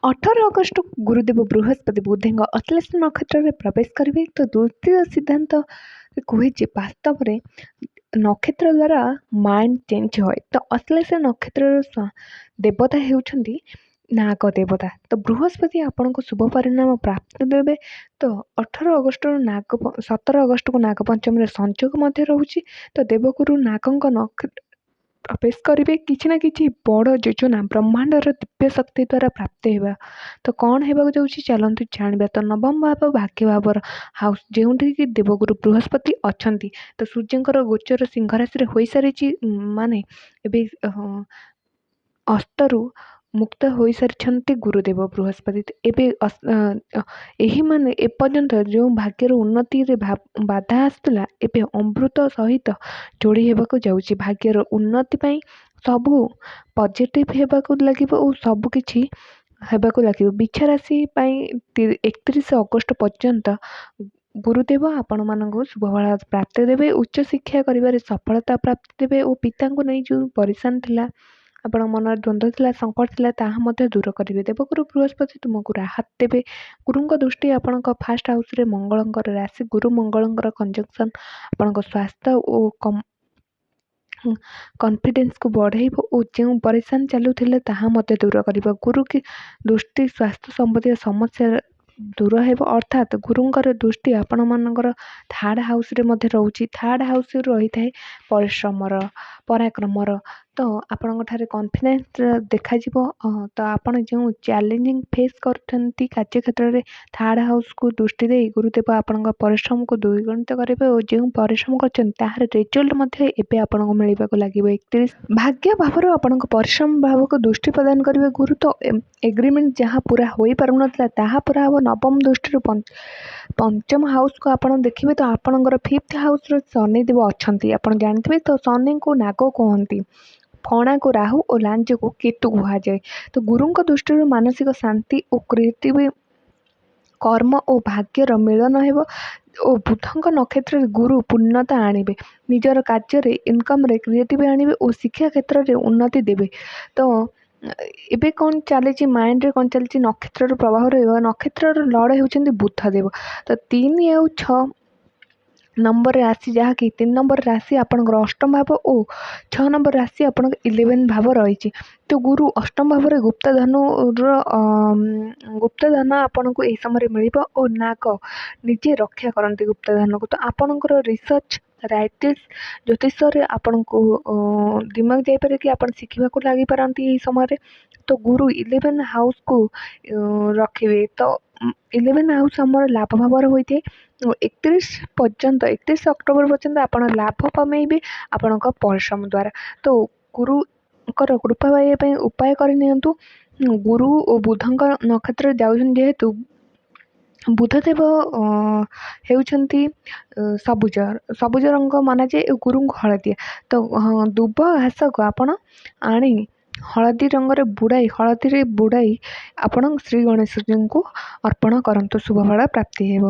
18 August ଗୁରୁଦେବ ବୃହସ୍ପତି ବୁଧଙ୍କ ଅଶ୍ଳେଷ ନକ୍ଷତ୍ରରେ ପ୍ରବେଶ କରିବେ। ତ ଦ୍ୱିତୀୟ ସିଦ୍ଧାନ୍ତ କୁହେ ଯେ ବାସ୍ତବରେ ନକ୍ଷତ୍ର ଦ୍ୱାରା ମାଇଣ୍ଡ ଚେଞ୍ଜ ହୁଏ। ତ ଅଶ୍ଳେଷ ନକ୍ଷତ୍ରର ଦେବତା ହେଉଛନ୍ତି ନାଗ ଦେବତା। ତ ବୃହସ୍ପତି ଆପଣଙ୍କୁ ଶୁଭ ପରିଣାମ ପ୍ରାପ୍ତ ଦେବେ। ତ 17 ଅଗଷ୍ଟକୁ ନାଗ ପଞ୍ଚମୀର ସଂଯୋଗ ମଧ୍ୟ ରହୁଛି। ତ ଦେବଗୁରୁ ନାଗଙ୍କ ନକ୍ଷତ୍ର ପ୍ରବେଶ କରିବେ। କିଛି ନା କିଛି ବଡ଼ ଯୋଜନା ବ୍ରହ୍ମାଣ୍ଡର ଦିବ୍ୟ ଶକ୍ତି ଦ୍ୱାରା ପ୍ରାପ୍ତ ହେବା। ତ କ'ଣ ହେବାକୁ ଯାଉଛି ଚାଲନ୍ତୁ ଜାଣିବା। ତ ନବମ ଭାବ ଭାଗ୍ୟ ଭାବର ହାଉସ୍, ଯେଉଁଠିକି ଦେବଗୁରୁ ବୃହସ୍ପତି ଅଛନ୍ତି। ତ ସୂର୍ଯ୍ୟଙ୍କର ଗୋଚର ସିଂହ ରାଶିରେ ହୋଇସାରିଛି, ମାନେ ଏବେ ଅସ୍ତରୁ ମୁକ୍ତ ହୋଇସାରିଛନ୍ତି ଗୁରୁଦେବ ବୃହସ୍ପତି। ଏବେ ଏହିମାନେ ଏପର୍ଯ୍ୟନ୍ତ ଯେଉଁ ଭାଗ୍ୟର ଉନ୍ନତିରେ ବାଧା ଆସୁଥିଲା, ଏବେ ଅମୃତ ସହିତ ଯୋଡ଼ି ହେବାକୁ ଯାଉଛି। ଭାଗ୍ୟର ଉନ୍ନତି ପାଇଁ ସବୁ ପଜିଟିଭ୍ ହେବାକୁ ଲାଗିବ ଓ ସବୁକିଛି ହେବାକୁ ଲାଗିବ। ବିଛା ରାଶି ପାଇଁ 31 ଅଗଷ୍ଟ ପର୍ଯ୍ୟନ୍ତ ଗୁରୁଦେବ ଆପଣମାନଙ୍କୁ ଶୁଭଫଳ ପ୍ରାପ୍ତି ଦେବେ। ଉଚ୍ଚଶିକ୍ଷା କରିବାରେ ସଫଳତା ପ୍ରାପ୍ତି ଦେବେ ଓ ପିତାଙ୍କୁ ନେଇ ଯେଉଁ ପରିଶାନ ଥିଲା, ଆପଣଙ୍କ ମନରେ ଦ୍ୱନ୍ଦ୍ୱ ଥିଲା, ସଙ୍କଟ ଥିଲା, ତାହା ମଧ୍ୟ ଦୂର କରିବେ। ଦେବଗୁରୁ ବୃହସ୍ପତି ତୁମକୁ ରାହତ ଦେବେ। ଗୁରୁଙ୍କ ଦୃଷ୍ଟି ଆପଣଙ୍କ ଫାଷ୍ଟ ହାଉସ୍ରେ ମଙ୍ଗଳଙ୍କର ରାଶି, ଗୁରୁ ମଙ୍ଗଳଙ୍କର କଞ୍ଜକ୍ସନ୍ ଆପଣଙ୍କ ସ୍ୱାସ୍ଥ୍ୟ ଓ କନଫିଡେନ୍ସକୁ ବଢ଼ାଇବ ଓ ଯେଉଁ ପରିଶାନ ଚାଲୁଥିଲେ ତାହା ମଧ୍ୟ ଦୂର କରିବ। ଗୁରୁ କି ଦୃଷ୍ଟି ସ୍ୱାସ୍ଥ୍ୟ ସମ୍ବନ୍ଧୀୟ ସମସ୍ୟା ଦୂର ହେବ। ଅର୍ଥାତ୍ ଗୁରୁଙ୍କର ଦୃଷ୍ଟି ଆପଣମାନଙ୍କର ଥାର୍ଡ଼ ହାଉସ୍ରେ ମଧ୍ୟ ରହୁଛି। ଥାର୍ଡ଼ ହାଉସ୍ରେ ରହିଥାଏ ପରିଶ୍ରମର, ପରାକ୍ରମର। ତ ଆପଣଙ୍କଠାରେ କନଫିଡେନ୍ସ ଦେଖାଯିବ। ତ ଆପଣ ଯେଉଁ ଚ୍ୟାଲେଞ୍ଜିଂ ଫେସ୍ କରୁଛନ୍ତି କାର୍ଯ୍ୟକ୍ଷେତ୍ରରେ, ଥାର୍ଡ଼ ହାଉସ୍କୁ ଦୃଷ୍ଟି ଦେଇ ଗୁରୁଦେବ ଆପଣଙ୍କ ପରିଶ୍ରମକୁ ଦ୍ୱିଗୁଣିତ କରିବେ ଓ ଯେଉଁ ପରିଶ୍ରମ କରିଛନ୍ତି ତାହାର ରେଜଲ୍ଟ ମଧ୍ୟ ଏବେ ଆପଣଙ୍କୁ ମିଳିବାକୁ ଲାଗିବ। 31 ଭାଗ୍ୟ ଭାବରୁ ଆପଣଙ୍କ ପରିଶ୍ରମ ଭାବକୁ ଦୃଷ୍ଟି ପ୍ରଦାନ କରିବେ ଗୁରୁ। ତ ଏଗ୍ରିମେଣ୍ଟ ଯାହା ପୁରା ହୋଇପାରୁନଥିଲା ତାହା ପୁରା ହେବ। ନବମ ଦୃଷ୍ଟିରୁ ପଞ୍ଚମ ହାଉସ୍କୁ ଆପଣ ଦେଖିବେ। ତ ଆପଣଙ୍କର 5th ହାଉସ୍ର ଶନିଦେବ ଅଛନ୍ତି, ଆପଣ ଜାଣିଥିବେ। ତ ଶନିଙ୍କୁ ନାଗ କୁହନ୍ତି, ଫଣାକୁ ରାହୁ ଓ ଲାଞ୍ଜକୁ କେତୁ କୁହାଯାଏ। ତ ଗୁରୁଙ୍କ ଦୃଷ୍ଟିରୁ ମାନସିକ ଶାନ୍ତି ଓ କ୍ରିଏଟିଭ୍ କର୍ମ ଓ ଭାଗ୍ୟର ମିଳନ ହେବ ଓ ବୁଧଙ୍କ ନକ୍ଷତ୍ରରେ ଗୁରୁ ପୂର୍ଣ୍ଣତା ଆଣିବେ। ନିଜର କାର୍ଯ୍ୟରେ, ଇନକମ୍ରେ କ୍ରିଏଟିଭ୍ ଆଣିବେ ଓ ଶିକ୍ଷା କ୍ଷେତ୍ରରେ ଉନ୍ନତି ଦେବେ। ତ ଏବେ କ'ଣ ଚାଲିଛି, ମାଇଣ୍ଡରେ କ'ଣ ଚାଲିଛି, ନକ୍ଷତ୍ରର ପ୍ରଭାବ ରହିବ। ନକ୍ଷତ୍ରର ଲର୍ଡ଼ ହେଉଛନ୍ତି ବୁଧଦେବ। ତ 3 ଆଉ 6 ନମ୍ବର ରାଶି, ଯାହାକି 3 ନମ୍ବର ରାଶି ଆପଣଙ୍କର ଅଷ୍ଟମ ଭାବ ଓ 6 ନମ୍ବର ରାଶି ଆପଣଙ୍କ 11 ଭାବ ରହିଛି। ତ ଗୁରୁ ଅଷ୍ଟମ ଭାବରେ ଗୁପ୍ତଧନ ଆପଣଙ୍କୁ ଏହି ସମୟରେ ମିଳିବ ଓ ନାଗ ନିଜେ ରକ୍ଷା କରନ୍ତି ଗୁପ୍ତଧନକୁ। ତ ଆପଣଙ୍କର ରିସର୍ଚ୍ଚ, ରାଇଟିଂସ୍, ଜ୍ୟୋତିଷରେ ଆପଣଙ୍କୁ ଦିମାଗ ଯାଇପାରେ କି ଆପଣ ଶିଖିବାକୁ ଲାଗିପାରନ୍ତି ଏହି ସମୟରେ। ତ ଗୁରୁ 11 ହାଉସ୍କୁ ରଖିବେ। ତ 11 ହାଉସ୍ ଆମର ଲାଭ ଭାବର ହୋଇଥାଏ। 31 ଅକ୍ଟୋବର ପର୍ଯ୍ୟନ୍ତ ଆପଣ ଲାଭ କମେଇବେ ଆପଣଙ୍କ ପରିଶ୍ରମ ଦ୍ୱାରା। ତ ଗୁରୁଙ୍କର କୃପା ପାଇବା ପାଇଁ ଉପାୟ କରିନିଅନ୍ତୁ। ଗୁରୁ ଓ ବୁଧଙ୍କ ନକ୍ଷତ୍ରରେ ଯାଉଛନ୍ତି ଯେହେତୁ, ବୁଧଦେବ ହେଉଛନ୍ତି ସବୁଜ ରଙ୍ଗ ମନାଯାଏ ଓ ଗୁରୁଙ୍କୁ ହଳଦିଆ। ତ ଦୁବ ଘାସକୁ ଆପଣ ଆଣି ହଳଦୀରେ ବୁଡ଼ାଇ ଆପଣ ଶ୍ରୀ ଗଣେଶଜୀଙ୍କୁ ଅର୍ପଣ କରନ୍ତୁ, ଶୁଭଫଳ ପ୍ରାପ୍ତି ହେବ।